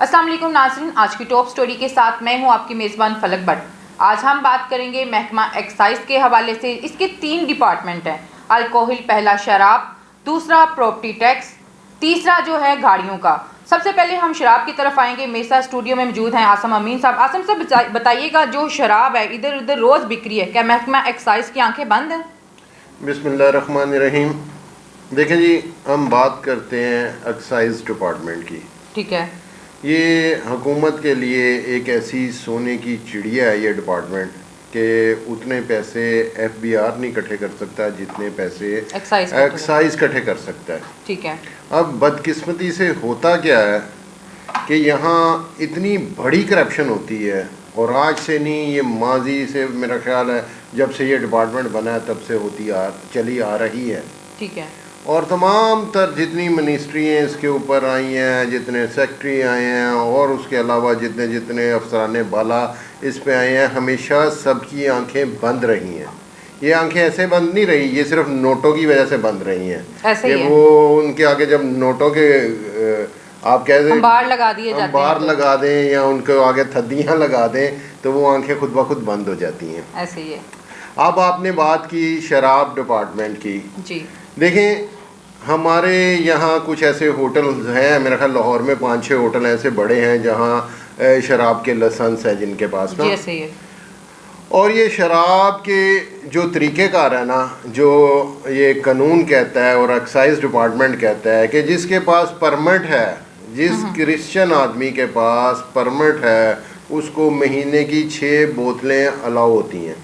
अस्सलाम वालेकुम नाज़रीन, आज की टॉप स्टोरी के साथ मैं हूं आपकी मेज़बान फलक भट्ट। आज हम बात करेंगे महकमा एक्साइज के हवाले से। इसके 3 डिपार्टमेंट हैं, अल्कोहल पहला शराब, दूसरा प्रॉपर्टी टैक्स, तीसरा जो है गाड़ियों का। सबसे पहले हम शराब की तरफ आएंगे। मेरे साथ स्टूडियो में मौजूद हैं आसम अमीन साहब। आसम साहब बताइएगा, जो शराब है इधर उधर रोज़ बिक रही है, क्या महकमा एक्साइज की आंखें बंद हैं? बिस्मिल्लाहिर्रहमानिर्रहीम। देखें जी, हम बात करते हैं एक्साइज डिपार्टमेंट की। ठीक है। ये हुकूमत के लिए एक ऐसी सोने की चिड़िया है ये डिपार्टमेंट कि उतने पैसे FBI नहीं इकट्ठे कर सकता जितने पैसे एक्साइज इकट्ठे कर सकता है। ठीक है। अब बदकिस्मती से होता क्या है कि यहाँ इतनी बड़ी करप्शन होती है, और आज से नहीं, ये माजी से मेरा ख्याल है जब से ये डिपार्टमेंट बना है तब से चली आ रही है। ठीक है। और तमाम तर जितनी मिनिस्ट्री हैं इसके ऊपर आई हैं, जितने सेक्रेटरी आए हैं, और उसके अलावा जितने जितने अफसरान बाला इस पे आए हैं, हमेशा सबकी आंखें बंद रही हैं। ये आंखें ऐसे बंद नहीं रही, ये सिर्फ नोटों की वजह से बंद रही हैं। ऐसे ही है। वो उनके आगे जब नोटों के आप कह दें अंबार लगा दिए जाते हैं, अंबार लगा दें या उनके आगे थद्दियाँ लगा दें तो वो आंखें खुद ब खुद बंद हो जाती हैं। ऐसे ही है। अब आपने बात की शराब डिपार्टमेंट की जी। देखें, हमारे यहाँ कुछ ऐसे होटल हैं, मेरा ख्याल लाहौर में 5-6 होटल ऐसे बड़े हैं जहाँ शराब के लाइसेंस है जिनके पास ना। ऐसे ही है। और ये शराब के जो तरीक़ेकार है ना, जो ये कानून कहता है और एक्साइज डिपार्टमेंट कहता है कि जिसके पास परमिट है, जिस क्रिश्चियन आदमी के पास परमिट है, उसको महीने की 6 बोतलें अलाउ होती हैं।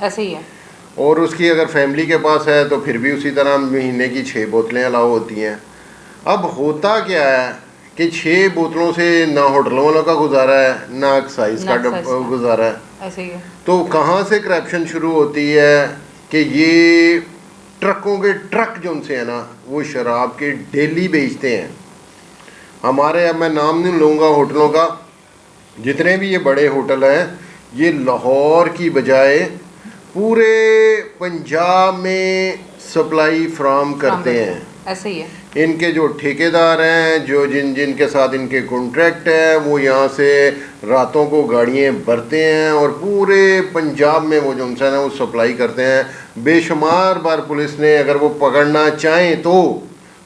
ऐसे ही है। और उसकी अगर फैमिली के पास है तो फिर भी उसी तरह महीने की 6 बोतलें अलाउ होती हैं। अब होता क्या है कि 6 बोतलों से ना होटलों वालों का गुजारा है ना एक्साइज का गुजारा है। ऐसे ही है। तो कहाँ से करप्शन शुरू होती है कि ये ट्रकों के ट्रक जो उनसे है ना, वो शराब के डेली बेचते हैं। हमारे, अब मैं नाम नहीं लूँगा होटलों का, जितने भी ये बड़े होटल हैं, ये लाहौर की बजाय पूरे पंजाब में सप्लाई फ्राहम करते हैं। ऐसे ही है। इनके जो ठेकेदार हैं, जो जिनके साथ इनके कॉन्ट्रैक्ट है, वो यहाँ से रातों को गाड़ियाँ भरते हैं और पूरे पंजाब में वो जो है ना वो सप्लाई करते हैं। बेशुमार बार पुलिस ने, अगर वो पकड़ना चाहें तो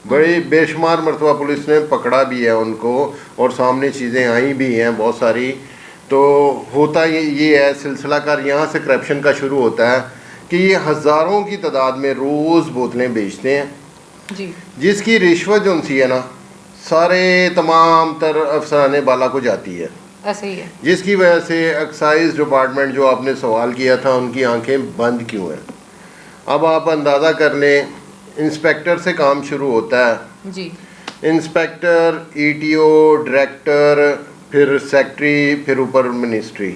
बड़ी बेशुमार मरतबा पुलिस ने पकड़ा भी है उनको, और सामने चीज़ें आई भी हैं बहुत सारी। तो होता ये है सिलसिलाकार, यहाँ से करप्शन का शुरू होता है कि ये हज़ारों की तादाद में रोज़ बोतलें बेचते हैं जी, जिसकी रिश्वत जो उनसी है ना सारे तमाम तर अफसरान बाला को जाती है। ऐसे ही है। जिसकी वजह से एक्साइज डिपार्टमेंट जो आपने सवाल किया था, उनकी आंखें बंद क्यों हैं। अब आप अंदाज़ा कर लें, इंस्पेक्टर से काम शुरू होता है जी। इंस्पेक्टर, ETO, डायरेक्टर, फिर सेक्रेटरी, फिर ऊपर मिनिस्ट्री,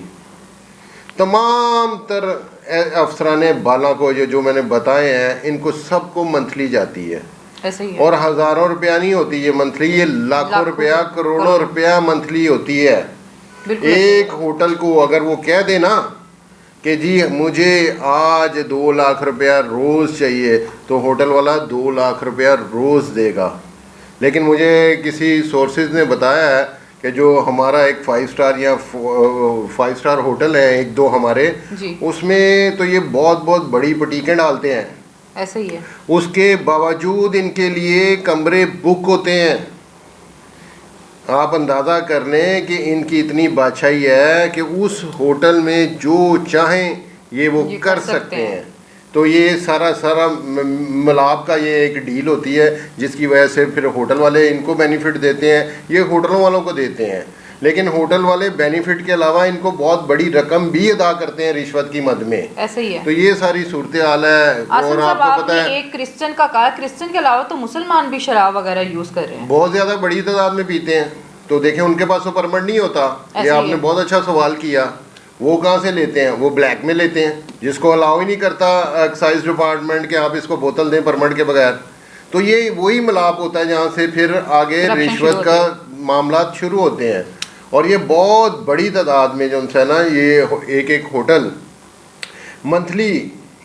तमाम तर अफसराने बाला को जो मैंने बताए हैं, इनको सबको मंथली जाती है। ऐसे ही है। और हज़ारों रुपया नहीं होती ये मंथली, ये लाखों रुपया, करोड़ों रुपया मंथली होती है। एक होटल को अगर वो कह दे ना कि जी मुझे आज 2 लाख रुपया रोज़ चाहिए, तो होटल वाला 2 लाख रुपया रोज़ देगा। लेकिन मुझे किसी सोर्सेज ने बताया है कि जो हमारा एक 5 स्टार या 5 स्टार होटल है, 1-2 हमारे, उसमें तो ये बहुत बहुत बड़ी पटीकें डालते हैं। ऐसे ही है। उसके बावजूद इनके लिए कमरे बुक होते हैं। आप अंदाज़ा कर लें कि इनकी इतनी बादशाही है कि उस होटल में जो चाहें ये वो कर सकते हैं। तो ये सारा मिलाप का ये एक डील होती है, जिसकी वजह से फिर होटल वाले इनको बेनिफिट देते हैं, ये होटलों वालों को देते हैं। लेकिन होटल वाले बेनिफिट के अलावा इनको बहुत बड़ी रकम भी अदा करते हैं रिश्वत की मद में। ऐसे ही है। तो ये सारी सूरत हाल है। और आपको पता है, एक क्रिश्चियन का कहा, क्रिश्चियन के अलावा तो मुसलमान भी शराब वगैरह यूज़ कर रहे हैं, बहुत ज़्यादा बड़ी तादाद में पीते हैं। तो देखें, उनके पास तो परमिट नहीं होता। ये आपने बहुत अच्छा सवाल किया। वो कहाँ से लेते हैं? वो ब्लैक में लेते हैं, जिसको अलाउ ही नहीं करता एक्साइज डिपार्टमेंट कि आप इसको बोतल दें परमिट के बगैर। तो ये वही मिलाप होता है जहाँ से फिर आगे रिश्वत का मामला शुरू होते हैं। और ये बहुत बड़ी तादाद में जो है ना, ये एक होटल मंथली,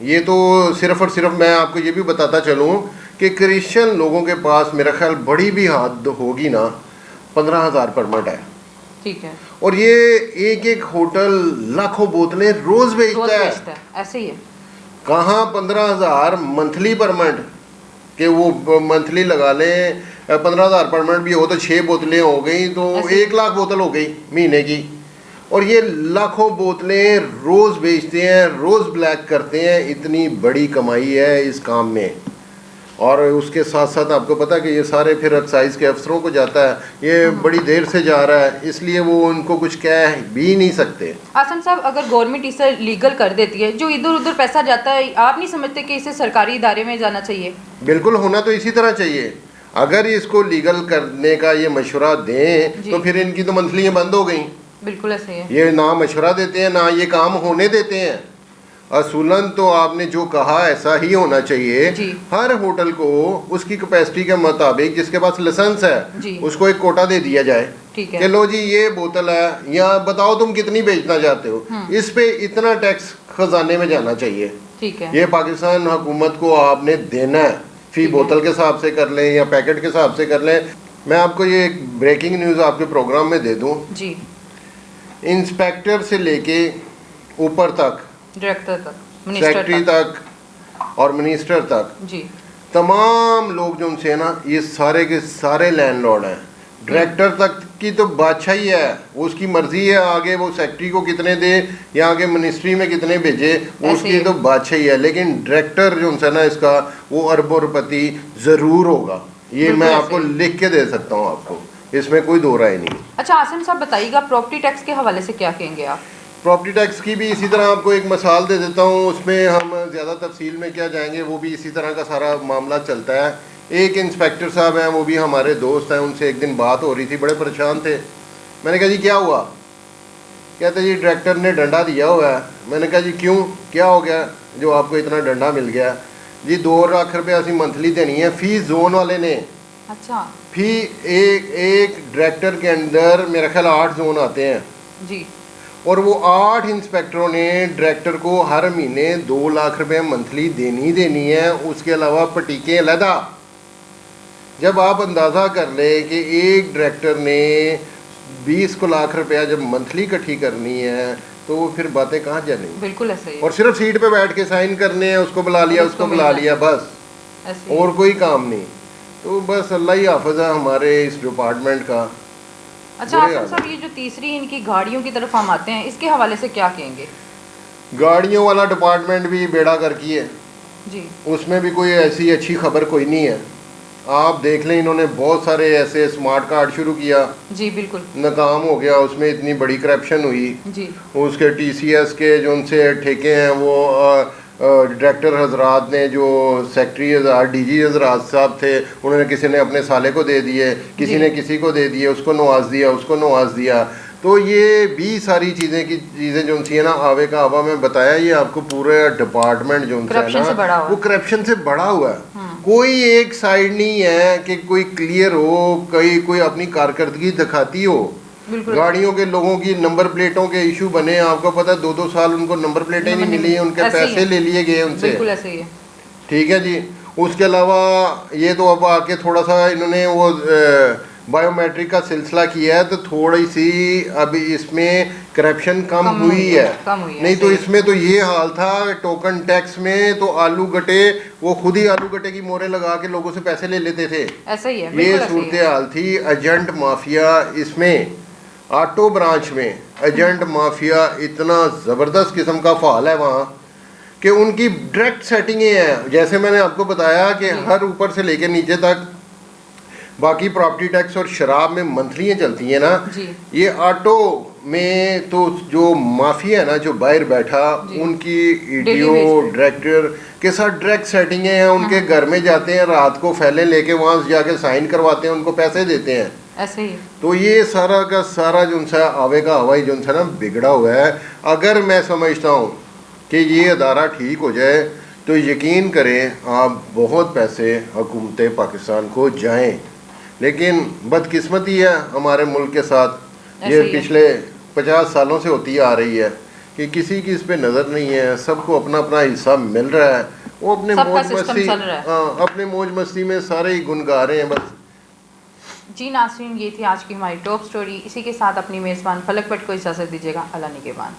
ये तो सिर्फ और सिर्फ मैं आपको ये भी बताता चलूँ कि क्रिश्चियन लोगों के पास मेरा ख्याल बड़ी भी हद होगी ना, 15,000 परमिट है। ठीक है। और ये एक एक होटल लाखों बोतलें रोज रोज बेचता है। बेचता है, ऐसे ही है। कहाँ 15,000 मंथली परमिट कि वो मंथली लगा लें, 15,000 परमिट भी हो तो 6 बोतलें हो गई तो ऐसे ही। 1 लाख बोतल हो गई महीने की। और ये लाखों बोतलें रोज बेचते हैं, रोज ब्लैक करते हैं। इतनी बड़ी कमाई है इस काम में। और उसके साथ साथ आपको पता है कि ये सारे फिर एक्साइज के अफसरों को जाता है। ये बड़ी देर से जा रहा है, इसलिए वो उनको कुछ कह भी नहीं सकते। आसम साहब, अगर गवर्नमेंट इसे लीगल कर देती है, जो इधर उधर पैसा जाता है, आप नहीं समझते कि इसे सरकारी इदारे में जाना चाहिए? बिल्कुल, होना तो इसी तरह चाहिए। अगर इसको लीगल करने का ये मशवरा दें जी। तो फिर इनकी तो मंथलियाँ बंद हो गई। बिल्कुल ऐसे ही है। ये ना मशवरा देते हैं ना ये काम होने देते हैं। असूलन तो आपने जो कहा ऐसा ही होना चाहिए। जी। हर होटल को उसकी कैपेसिटी के मुताबिक जिसके पास लाइसेंस जी। है उसको एक कोटा दे दिया जाए ठीक कि है। लो जी ये बोतल है, या बताओ तुम कितनी बेचना चाहते हो, इस पे इतना टैक्स खजाने में जाना चाहिए। ठीक है। ये पाकिस्तान हुकूमत को आपने देना है। फी ठीक है। बोतल के हिसाब से कर लें या पैकेट के हिसाब से कर लें। मैं आपको ये एक ब्रेकिंग न्यूज़ आपके प्रोग्राम में दे दूं। जी। इंस्पेक्टर से लेके ऊपर तक, डायरेक्टर तक, मिनिस्टर सेक्रेटरी तक और मिनिस्टर तक, जी। तमाम लोग जो उनसे है ना, ये सारे के सारे लैंडलॉर्ड हैं। डायरेक्टर तक की तो बादशाही है, उसकी मर्जी है आगे वो सेक्रेटरी को कितने दे या आगे मिनिस्ट्री में कितने भेजे, उसकी तो बादशाही है। लेकिन डायरेक्टर जो है ना इसका, वो अरबों-पति ज़रूर होगा। ये मैं आपको लिख के दे सकता हूँ आपको, इसमें कोई दो राय नहीं। अच्छा आसिम साहब बताइएगा, प्रॉपर्टी टैक्स के हवाले से क्या कहेंगे आप? प्रॉपर्टी टैक्स की भी इसी तरह आपको एक मिसाल दे देता हूँ। उसमें हम ज़्यादा तफसील में क्या जाएंगे, वो भी इसी तरह का सारा मामला चलता है। एक इंस्पेक्टर साहब हैं, वो भी हमारे दोस्त हैं, उनसे एक दिन बात हो रही थी, बड़े परेशान थे। मैंने कहा जी क्या हुआ? कहते जी डायरेक्टर ने डंडा दिया हुआ है। मैंने कहा जी क्यों, क्या हो गया जो आपको इतना डंडा मिल गया? जी 2 लाख रुपये असं मंथली देनी है, फी जोन वाले ने। अच्छा। फी एक डायरेक्टर के अंदर मेरा ख्याल 8 जोन आते हैं जी। और वो 8 इंस्पेक्टरों ने डायरेक्टर को हर महीने 2 लाख रुपए मंथली देनी है। उसके अलावा पटीकें अलहदा। जब आप अंदाज़ा कर ले कि एक डायरेक्टर ने 20 लाख रुपया जब मंथली इकट्ठी करनी है तो वो फिर बातें कहाँ जानेंगी? बिल्कुल ऐसे ही है। और सिर्फ सीट पे बैठ के साइन करने हैं, उसको बुला लिया उसको बुला लिया, बस ऐसे ही। और कोई काम नहीं। तो बस अल्लाह ही हाफ़िज़ है हमारे इस डिपार्टमेंट का। अच्छा आसिम साहब, ये जो तीसरी इनकी गाड़ियों की तरफ हम आते हैं, इसके हवाले से क्या कहेंगे? गाड़ियों वाला डिपार्टमेंट भी बेड़ा गर्की है जी। उसमें भी कोई ऐसी अच्छी खबर कोई नहीं है। आप देख लें, इन्होंने बहुत सारे ऐसे स्मार्ट कार्ड शुरू किया, जी बिल्कुल नाकाम हो गया, उसमें इतनी बड़ी करप्शन हुई। जी। उसके टीसीएस के जो उनसे ठेके हैं वो डायरेक्टर हजरात ने, जो सेक्रेटरी हजरात डीजी हजरात साहब थे, उन्होंने किसी ने अपने साले को दे दिए, किसी ने किसी को दे दिए, उसको नवाज दिया उसको नवाज दिया। तो ये भी सारी चीज़ें जो है ना, आवे का हवा में बताया, ये आपको पूरा डिपार्टमेंट जो है ना वो करप्शन से बड़ा हुआ है। कोई एक साइड नहीं है कि कोई क्लियर हो, कोई अपनी कारकर्दगी दिखाती हो। गाड़ियों के लोगों की नंबर प्लेटों के इशू बने, आपको पता है 2-2 साल उनको नंबर प्लेटें नहीं मिली, उनके पैसे ले लिए गए उनसे। बिल्कुल ऐसे ही है। ठीक है जी। उसके अलावा ये तो अब आके थोड़ा सा इन्होंने वो बायोमेट्रिक का सिलसिला किया है, तो थोड़ी सी अभी इसमें करप्शन कम हुई है। नहीं तो इसमें तो ये हाल था, टोकन टैक्स में तो आलू गटे, वो खुद ही आलू गटे की मोहरें लगा के लोगों से पैसे ले लेते थे। ऐसा ही है, ये सूरत हाल थी। एजेंट माफिया, इसमें ऑटो ब्रांच में एजेंट माफिया इतना ज़बरदस्त किस्म का फाल है वहाँ कि उनकी डायरेक्ट सेटिंगें हैं। जैसे मैंने आपको बताया कि हर ऊपर से लेकर नीचे तक बाकी प्रॉपर्टी टैक्स और शराब में मंथलियाँ चलती हैं ना, ये ऑटो में तो जो माफिया है ना, जो बाहर बैठा, उनकी ईडीओ डायरेक्टर के साथ डायरेक्ट सेटिंगें हैं। उनके घर में जाते हैं, रात को फैले लेके वहाँ से जाके साइन करवाते हैं, उनको पैसे देते हैं। ऐसे ही। तो ये सारा का सारा जो सा आवे का हवाई जो सा ना बिगड़ा हुआ है। अगर मैं समझता हूँ कि ये अदारा ठीक हो जाए तो यकीन करें आप, बहुत पैसे हुकूमत पाकिस्तान को जाएं। लेकिन बदकिस्मती है हमारे मुल्क के साथ, ये पिछले 50 सालों से होती आ रही है कि किसी की इस पे नज़र नहीं है, सबको अपना अपना हिस्सा मिल रहा है। वो अपने मौज मस्ती में सारे ही गुन गा रहे हैं बस। जी नाज़रीन, ये थी आज की हमारी टॉप स्टोरी। इसी के साथ अपनी मेज़बान फलक भट्ट को इजाज़त दीजिएगा। अल्लाह निगहबान।